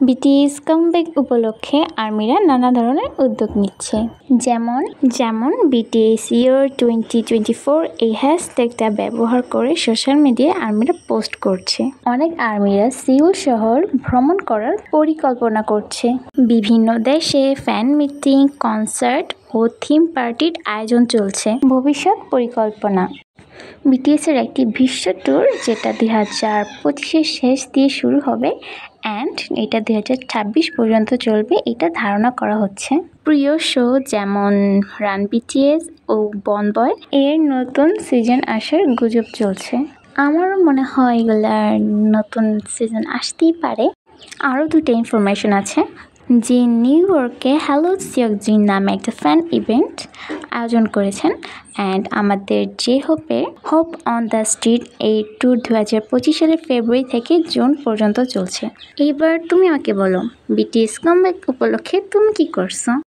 BTS comeback উপলক্ষে আর্মিরা নানা ধরনের উদ্যোগ নিচ্ছে, যেমন বিটিএস ইয়ার 2024 এই হ্যাশট্যাগটা ব্যবহার করে সোশ্যাল মিডিয়ায় আর্মিরা পোস্ট করছে। অনেক আর্মিরা সিউল শহর ভ্রমণ করার পরিকল্পনা করছে। বিভিন্ন দেশে ফ্যান মিটিং, কনসার্ট ও থিম পার্টির আয়োজন চলছে। ভবিষ্যৎ পরিকল্পনা: বিটিএসের একটি বিশ্ব ট্যুর যেটা 2025-এর শেষ দিয়ে শুরু হবে অ্যান্ড এটা 2026 পর্যন্ত চলবে, এটা ধারণা করা হচ্ছে। প্রিয় শো যেমন রান বিটিএস ও বন বয় এর নতুন সিজন আসার গুজব চলছে। আমারও মনে হয় এগুলার নতুন সিজন আসতেই পারে। আরও দুটো ইনফরমেশন আছে যে নিউ ইয়র্কে হ্যালো সিয়কজিন নামে একটা ফ্যান ইভেন্ট আয়োজন করেছেন অ্যান্ড আমাদের যে হোপ অন দ্য স্ট্রিট এই ট্যুর 2025 সালের ফেব্রুয়ারি থেকে জুন পর্যন্ত চলছে। এইবার তুমি আমাকে বলো, বিটিএস কামব্যাক উপলক্ষে তুমি কি করছো?